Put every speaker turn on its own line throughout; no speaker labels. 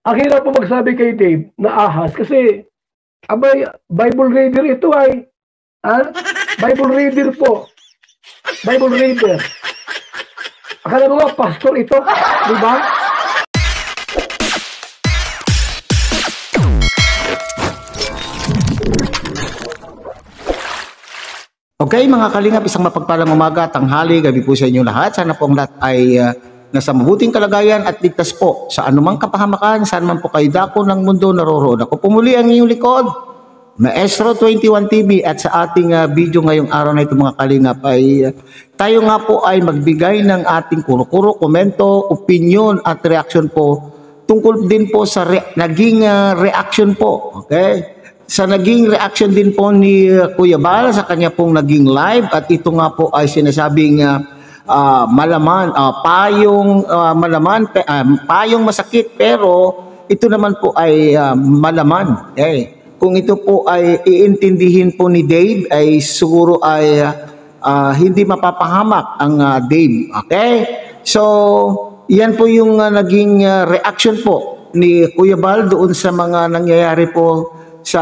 Ang hirap po magsabi kay Dave na ahas kasi abay, Bible reader ito ay. Bible reader po. Bible reader. Akala mo nga, pastor ito. Di ba?
Okay, mga kalingap, isang mapagpalang umaga, tanghali, gabi po sa inyo lahat. Sana po ang lahat ay nasa mabuting kalagayan at ligtas po sa anumang kapahamakan, saan man po kayo dako ng mundo naroroon. Ako pumuli ang inyong likod, Maestro 21 TV, at sa ating video ngayong araw na ito mga kalingap ay tayo nga po ay magbigay ng ating kuro-kuro, komento, opinion at reaction po tungkol din po sa naging reaction po. Okay? Sa naging reaction din po ni Kuya Bal sa kanya pong naging live, at ito nga po ay sinasabing malaman, payong masakit, pero ito naman po ay malaman. Kung ito po ay iintindihin po ni Dave, ay siguro ay hindi mapapahamak ang Dave. Okay? So, yan po yung naging reaction po ni Kuya Bal doon sa mga nangyayari po sa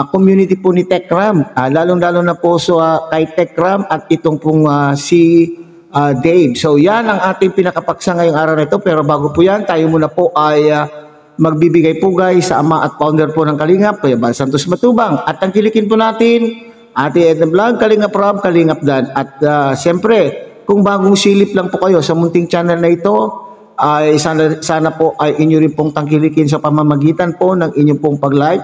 community po ni Tekram, lalong-lalo na po kay Tekram at itong pong si Dave. So yan ang ating pinakapaksa ngayong araw na ito, pero bago po yan, tayo muna po ay magbibigay pugay sa ama at founder po ng Kalingap, Kuya Bal Santos Matubang, at tangkilikin po natin Ate Edna Vlog, Kalingap Rob, Kalingap Dan, at siyempre kung bagong silip lang po kayo sa munting channel na ito, ay sana po ay inyo rin pong tangkilikin sa pamamagitan po ng inyong pong pag-like,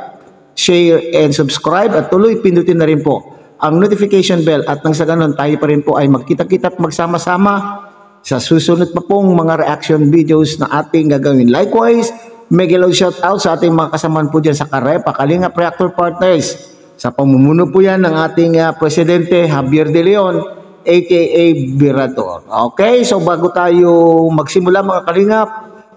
share, and subscribe, at tuloy pindutin na rin po ang notification bell, at nang sa ganun tayo pa rin po ay magkita-kita at magsama-sama sa susunod pa pong mga reaction videos na ating gagawin. Likewise, mega loud shout out sa ating mga kasamaan po dyan sa Karepa, Kalingap Reactor Partners, sa pamumuno po yan ng ating Presidente Javier De Leon, aka Virador. Okay, so bago tayo magsimula mga kalingap,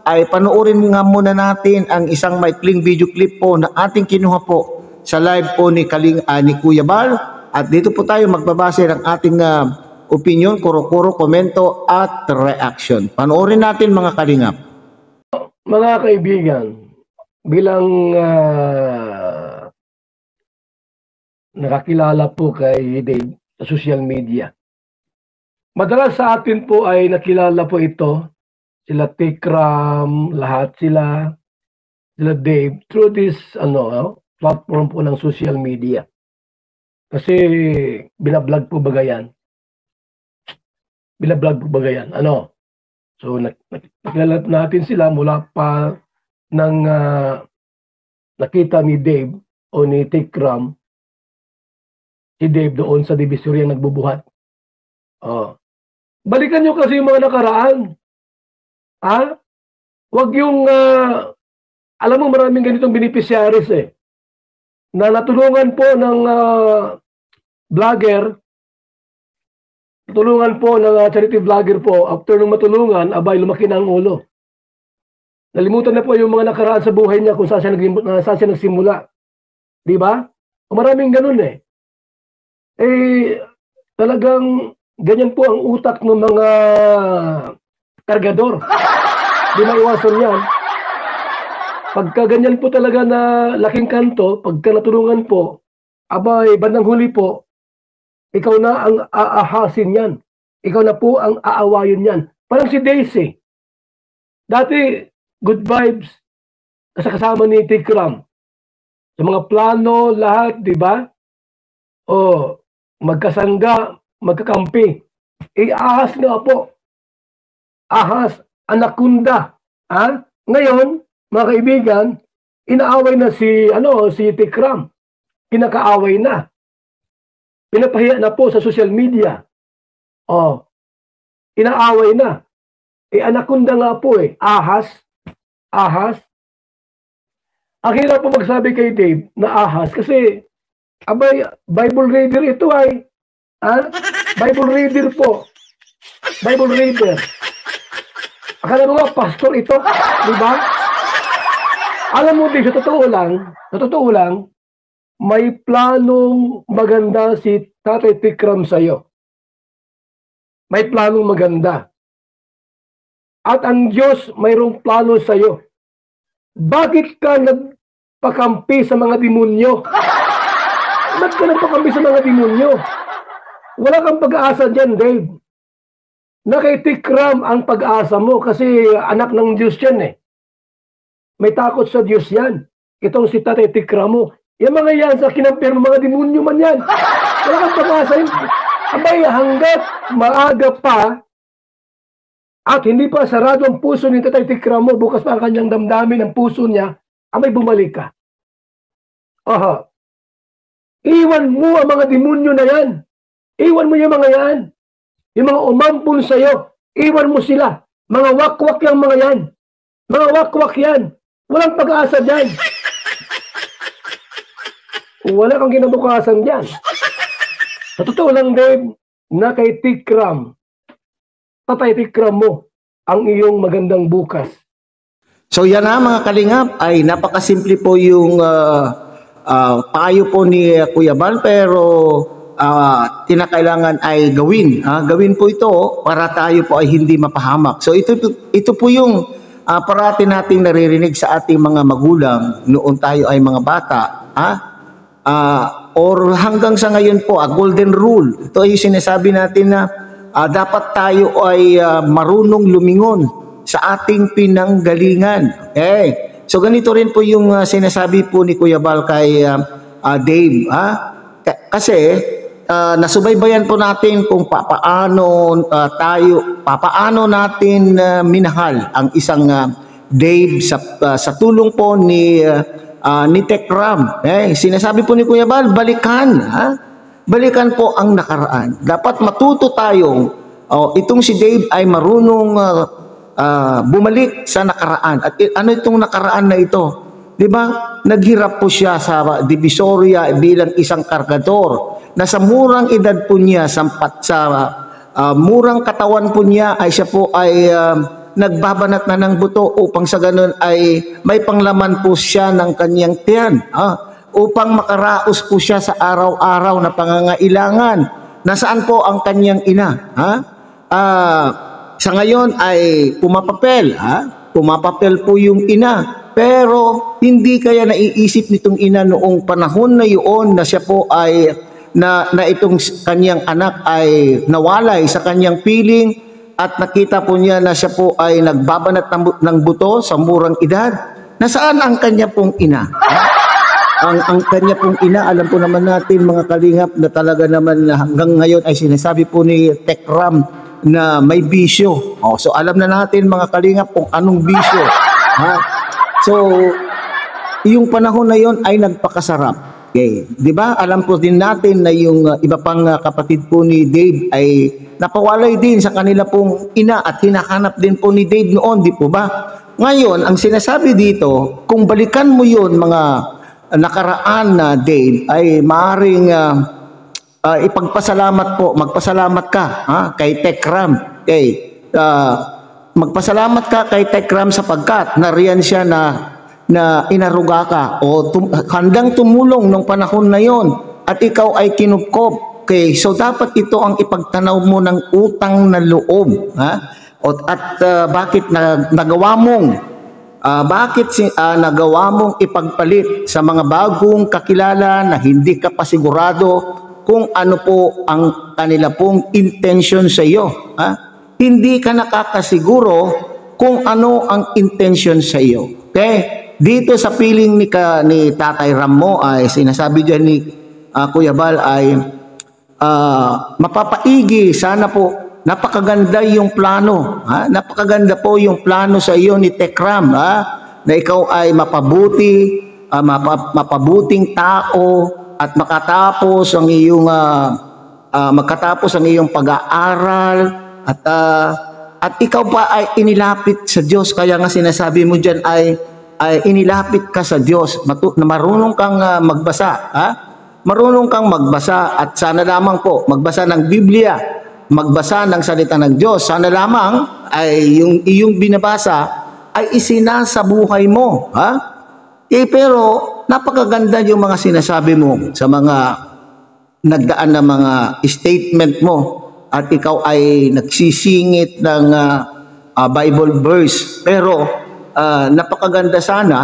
ay panoorin nga muna natin ang isang maikling video clip po na ating kinuha po sa live po ni Kuya Bal, at dito po tayo magbabase ng ating opinion, kuro-kuro, komento at reaction. Panoorin natin mga kalingap.
Mga kaibigan, bilang nakakilala po kay Dave sa social media, madalas sa atin po ay nakilala po ito, sila Tekram, lahat sila Dave, through this platform po ng social media. Kasi binablog po baga yan. So nakilala natin sila mula pa ng nakita ni Dave o ni Tekram, si Dave doon sa Divisoria nagbubuhat. Balikan nyo kasi yung mga nakaraan. Huwag yung, alam mo maraming ganitong beneficiaries na natulungan po ng vlogger, natulungan po ng charity vlogger po, after nung matulungan, abay, lumaki na ang ulo. Nalimutan na po yung mga nakaraan sa buhay niya kung saan siya nagsimula. Di ba? Maraming ganun talagang ganyan po ang utak ng mga kargador. Di maiwasan yan. Pagka ganyan po talaga na laking kanto, pagka natulungan po, abay, bandang huli po, ikaw na ang aahasin yan. Ikaw na po ang aawayin yan. Parang si Daisy. Dati, good vibes, kasama ni Tekram. Sa mga plano, lahat, di ba? Magkasangga, magkakampi. Ahas na po. Ahas, anakunda. Ngayon, mga kaibigan, inaaway na si Tekram. Kinakaaway na. Pinapahiya na po sa social media. Inaaway na. Anakunda nga po Ahas. Ang hirap po magsabi kay Dave na ahas kasi abay, Bible reader ito ay. Bible reader po. Bible reader. Akala mo nga, pastor ito. Di ba? Alam mo din, sa totoo lang, may planong maganda si Tatay Tekram sa'yo. May planong maganda. At ang Diyos mayroong plano sa'yo. Bakit ka nagpakampi sa mga demonyo? Ba't ka nagpakampi sa mga demonyo? Wala kang pag-asa dyan, Dave. Nakitikram ang pag-asa mo kasi anak ng Diyos yan eh. May takot sa Diyos yan. Itong si Tatay Tikram mo. Yung mga yan sa kinampir mo, mga demonyo man yan. Wala kang pag-asa yun. Abay, hanggat maaga pa at hindi pa sarado ang puso ni Tatay Tikram mo, bukas pa ang kanyang damdamin, ang puso niya, abay bumalik ka. Aha. Iwan mo ang mga demonyo na yan. Iwan mo yung mga yan. Yung mga umampun sa'yo, iwan mo sila. Mga wakwak yung mga yan. Mga wakwak yan. Walang pag-asa dyan. Wala kang kinabukasan dyan. Sa totoo lang, Dave, na kay Tikram, Tatay Tikram mo ang iyong magandang bukas.
So yan na mga kalingap, ay napakasimple po yung payo po ni Kuya Bal, pero tinakailangan ay gawin. Gawin po ito para tayo po ay hindi mapahamak. So ito po yung parati nating naririnig sa ating mga magulang noon tayo ay mga bata. Or hanggang sa ngayon po, golden rule. Ito ay sinasabi natin na dapat tayo ay marunong lumingon sa ating pinanggalingan. Okay? So ganito rin po yung sinasabi po ni Kuya Bal kay Dave. Kasi nasubaybayan po natin kung paano natin minahal ang isang Dave sa tulong po ni Tekram. Sinasabi po ni Kuya Bal, balikan. Balikan po ang nakaraan. Dapat matuto tayong itong si Dave ay marunong bumalik sa nakaraan. At ano itong nakaraan na ito? Di ba? Naghirap po siya sa Divisoria bilang isang kargador. Na sa murang edad po niya, sa murang katawan po niya, ay siya po ay nagbabanat na ng buto upang sa ganun ay may panglaman po siya ng kanyang tiyan. Upang makaraos po siya sa araw-araw na pangangailangan. Nasaan po ang kanyang ina? Sa ngayon ay pumapapel. Pumapapel po yung ina. Pero hindi kaya naiisip nitong ina noong panahon na yun na siya po ay na itong kanyang anak ay nawalay sa kanyang piling at nakita po niya na siya po ay nagbabanat ng buto sa murang edad. Nasaan ang kanya pong ina? Ang kanya pong ina, alam po naman natin mga kalingap na talaga naman na hanggang ngayon ay sinasabi po ni Tekram na may bisyo. So alam na natin mga kalingap kung anong bisyo. So yung panahon na yon ay nagpakasarap. Okay. 'Di ba? Alam po din natin na yung iba pang kapatid po ni Dave ay napawalay din sa kanila pong ina at hinahanap din po ni Dave noon, di po ba? Ngayon, ang sinasabi dito, kung balikan mo yun mga nakaraan na Dave, ay maaaring ipagpasalamat po, magpasalamat ka kay Tekram. Okay. Magpasalamat ka kay Tekram sapagkat nariyan siya na inaruga ka o handang tumulong nung panahon na yon at ikaw ay kinupkop. Okay, so dapat ito ang ipagtanaw mo ng utang na loob. Bakit nagawa mong ipagpalit sa mga bagong kakilala na hindi ka pa sigurado kung ano po ang kanila pong intention sa iyo. Hindi ka nakakasiguro kung ano ang intention sa iyo. Okay? Dito sa piling ni Tatay Ram mo ay sinasabi dyan ni Kuya Bal ay mapapaigi sana po. Napakaganda yung plano. Napakaganda po yung plano sa iyo ni Tekram. Na ikaw ay mapabuting tao at makatapos ang iyong pag-aaral at ikaw pa ay inilapit sa Diyos. Kaya nga sinasabi mo dyan ay inilapit ka sa Diyos. Na marunong kang magbasa. Marunong kang magbasa at sana lamang po magbasa ng Biblia, magbasa ng salita ng Diyos. Sana lamang ay yung iyong binabasa ay isinasa buhay mo. Pero napakaganda yung mga sinasabi mo sa mga nagdaan na mga statement mo at ikaw ay nagsisingit ng Bible verse. Pero napakaganda sana,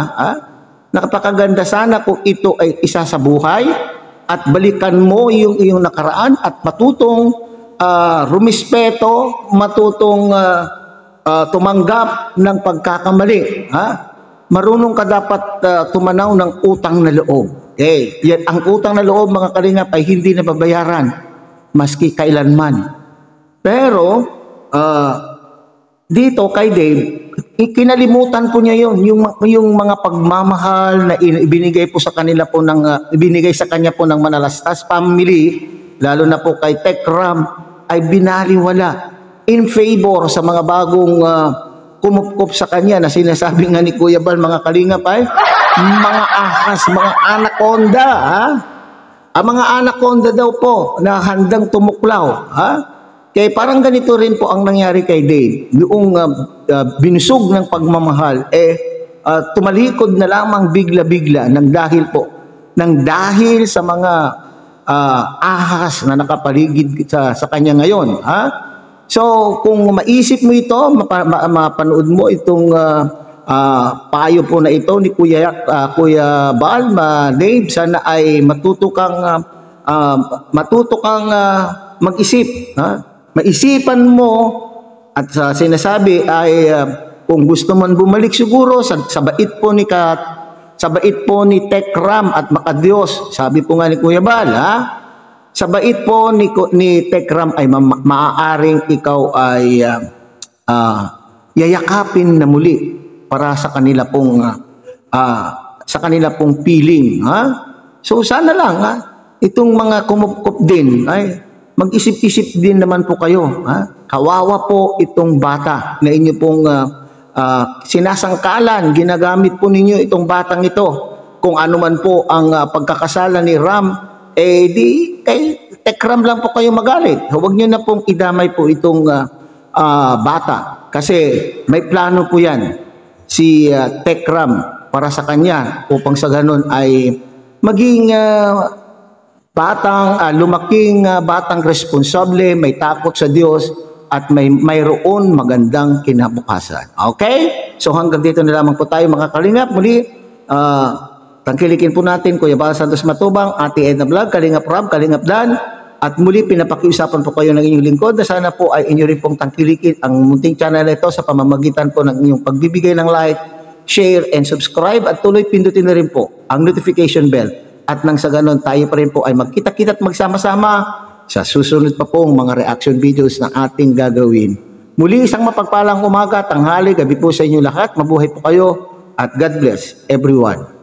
napakaganda sana kung ito ay isa sa buhay at balikan mo yung iyong nakaraan at matutong rumispeto, matutong tumanggap ng pagkakamali. Marunong ka dapat tumanaw ng utang na loob. Okay? Yan, ang utang na loob, mga kalingap, ay hindi nababayaran maski kailanman. Pero dito kay Dave, kinalimutan po niya yung mga pagmamahal na ibinigay po sa kanila po ibinigay sa kanya po ng Manalastas family, lalo na po kay Tekram, ay binaliwala in favor sa mga bagong kumupkup sa kanya na sinasabi nga ni Kuya Bal, mga kalingap, ay mga ahas, mga anaconda, ang mga anaconda daw po na handang tumuklaw. Kaya parang ganito rin po ang nangyari kay Dave. Noong binusog ng pagmamahal, tumalikod na lamang bigla-bigla ng dahil sa mga ahas na nakapaligid sa kanya ngayon. So, kung maisip mo ito, mapanood mo itong payo po na ito ni Kuya Bal, Dave, sana ay matuto kang mag-isip. Maisipan mo at sinasabi ay kung gusto man bumalik siguro sa bait po ni Tekram at Makadiyos. Sabi po nga ni Kuya Bal, sa bait po ni Tekram ay maaaring ikaw ay yayakapin na muli para sa kanila pong piling. So sana lang itong mga kumupkup din ay mag-isip-isip din naman po kayo. Kawawa po itong bata na inyo pong sinasangkalan, ginagamit po ninyo itong batang ito. Kung ano man po ang pagkakasala ni Ram, di kay Tekram lang po kayo magalit. Huwag nyo na pong idamay po itong bata. Kasi may plano po yan si Tekram para sa kanya upang sa ganun ay maging lumaking batang responsable, may takot sa Diyos at mayroon magandang kinabukasan. Okay? So hanggang dito na lamang po tayo, mga kalingap. Muli, tangkilikin po natin Kuya Bal Santos Matubang, Ate Edna Vlog, Kalingap Rob, Kalingap Dan, at muli pinapakiusapan po kayo ng inyong lingkod na sana po ay inyo rin pong tangkilikin ang munting channel na ito sa pamamagitan po ng inyong pagbibigay ng like, share, and subscribe, at tuloy pindutin na rin po ang notification bell. At nang sa ganon tayo pa rin po ay magkita-kita at magsama-sama sa susunod pa pong mga reaction videos na ating gagawin. Muli isang mapagpalang umaga, tanghali, gabi po sa inyo lahat. Mabuhay po kayo at God bless everyone.